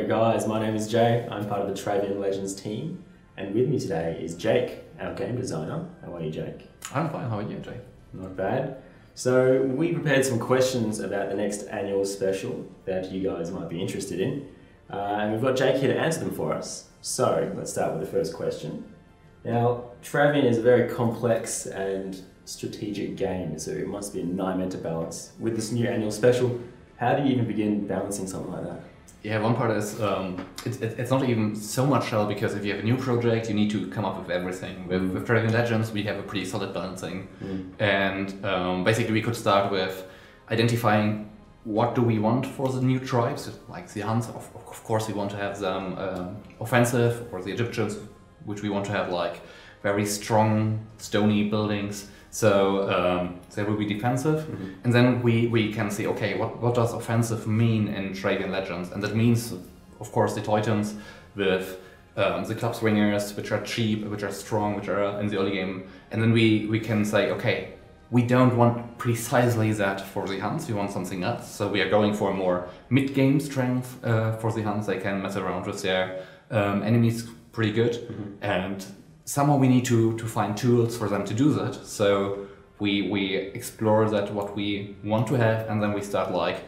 guys, my name is Jay. I'm part of the Travian Legends team, and with me today is Jake, our game designer. How are you, Jake? I'm fine, how are you, Jay? Not bad. So we prepared some questions about the next annual special that you guys might be interested in, and we've got Jake here to answer them for us. So let's start with the first question. Now, Travian is a very complex and strategic game, so it must be a nightmare to balance. With this new annual special, how do you even begin balancing something like that? Yeah, one part is, it's not even so much hell, because if you have a new project, you need to come up with everything. With Travian Legends, we have a pretty solid balancing. And basically we could start with identifying what do we want for the new tribes, like the Huns. Of course we want to have them offensive, or the Egyptians, which we want to have like very strong stony buildings. So they will be defensive, and then we can see, okay, what does offensive mean in Travian Legends? And that means, of course, the Teutons with the club swingers, which are cheap, which are strong, which are in the early game. And then we can say, okay, we don't want precisely that for the Huns, we want something else. So we are going for more mid-game strength for the Huns. They can mess around with their enemies pretty good. And somehow we need to find tools for them to do that. So we explore that what we want to have, and then we start like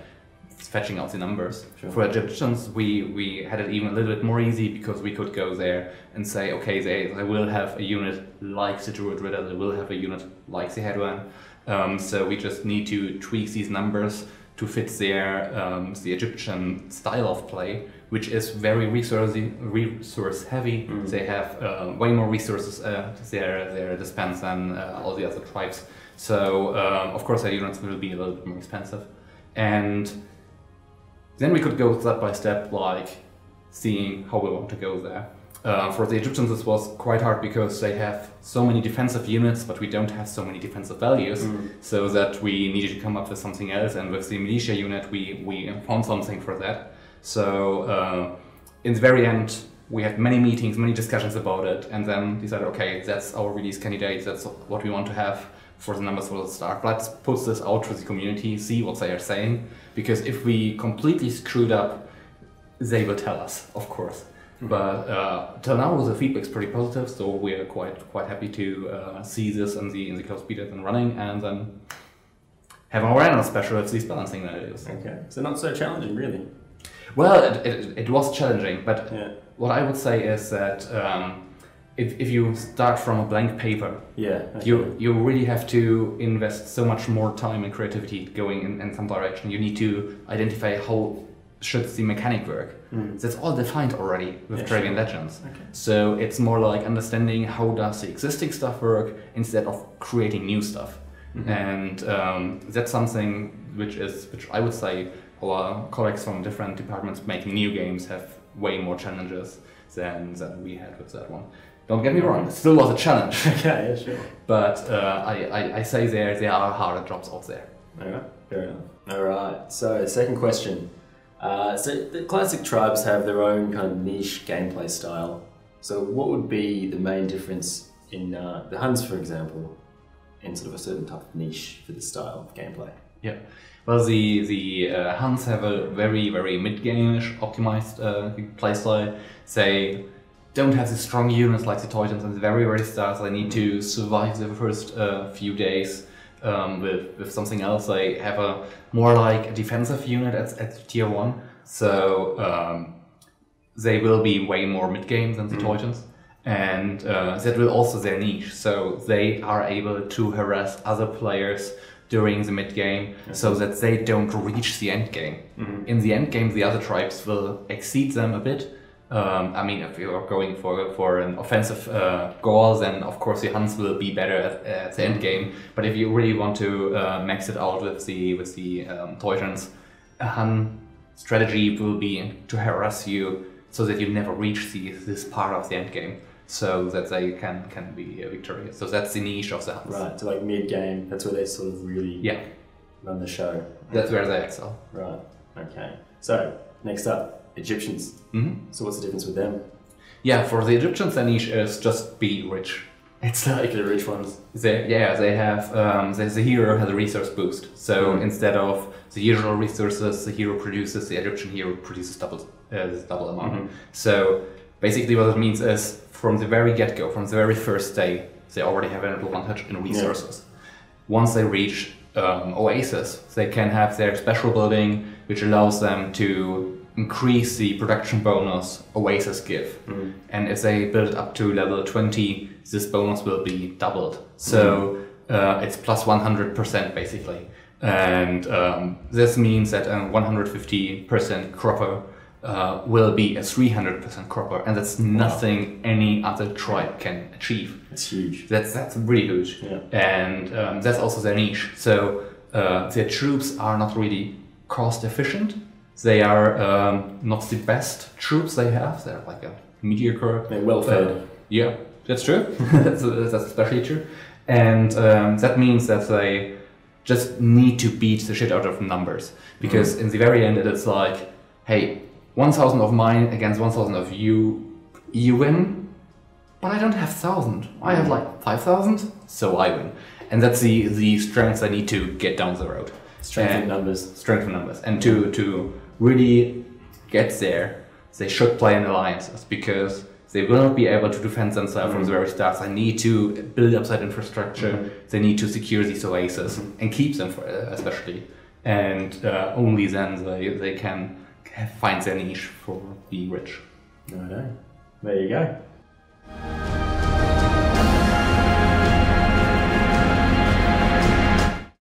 fetching out the numbers. Sure. For Egyptians, we had it even a little bit more easy, because we could go there and say, okay, they will have a unit like the Druid Ritter, they will have a unit like the Headwan. So we just need to tweak these numbers to fit their the Egyptian style of play, which is very resource heavy. They have way more resources at their dispense than all the other tribes. So of course their units will be a little bit more expensive. And then we could go step by step, like seeing how we want to go there. For the Egyptians this was quite hard, because they have so many defensive units, but we don't have so many defensive values, so that we needed to come up with something else. And with the militia unit we found something for that. So in the very end we had many meetings, many discussions about it, and then decided, okay, that's our release candidate, that's what we want to have for the numbers for the start. Let's put this out to the community, see what they are saying, because if we completely screwed up, they will tell us, of course. But till now the feedback's pretty positive, so we're quite happy to see this in the close beta and running, and then have our annual special with these balancing values. Okay, so not so challenging, really. Well, it was challenging, but what I would say is that if you start from a blank paper, you really have to invest so much more time and creativity going in some direction. You need to identify how should the mechanic work. That's all defined already with Travian Legends. Okay. So it's more like understanding how does the existing stuff work instead of creating new stuff. And that's something which I would say our colleagues from different departments making new games have way more challenges than we had with that one. Don't get me wrong, it still was a challenge. Okay, yeah, sure. But I say there are harder jobs out there. Alright, fair enough. Alright, so second question. So the classic tribes have their own kind of niche gameplay style. So what would be the main difference in the Huns, for example, in sort of a certain type of niche for the style of gameplay? Yeah, well, the Huns have a very mid-game-ish optimized playstyle. They don't have the strong units like the Teutons and the very start. They need to survive the first few days with something else. They have a more like a defensive unit at tier 1, so they will be way more mid-game than the Teutons, and that will also their niche. So they are able to harass other players during the mid-game, so that they don't reach the end game. In the end game, the other tribes will exceed them a bit. I mean, if you're going for an offensive goal, then of course the Huns will be better at the end game. But if you really want to max it out with the Teutons, a Hun strategy will be to harass you so that you never reach this part of the end game, so that they can be victorious. So that's the niche of the Huns. Right, so like mid-game, that's where they sort of really run the show. That's where they excel. Right, okay. So, next up, Egyptians. So what's the difference with them? Yeah, for the Egyptians, their niche is just be rich. It's like The rich ones. they have the hero has a resource boost. So instead of the usual resources the hero produces, the Egyptian hero produces double amount. So basically, what it means is from the very get-go, from the very first day, they already have an advantage in resources. Once they reach Oasis, they can have their special building, which allows them to increase the production bonus Oasis give. And if they build up to level 20, this bonus will be doubled. So it's plus 100% basically. And this means that a 150% cropper will be a 300% cropper, and that's nothing any other tribe can achieve. It's huge. That's really huge. Yeah. And that's also their niche. So their troops are not really cost efficient. They are not the best troops they have. They're like a mediocre. They're well fed. Yeah, that's true. that's especially true. And that means that they just need to beat the shit out of numbers. Because in the very end, it is like, hey, 1,000 of mine against 1,000 of you, you win. But I don't have 1,000. I have like 5,000, so I win. And that's the strength I need to get down the road. Strength in numbers. Strength in numbers. And to really get there, they should play in alliances, because they will not be able to defend themselves from the very start. They need to build up that infrastructure. They need to secure these oases and keep them, especially. And only then they can find their niche for being rich. I know. There you go.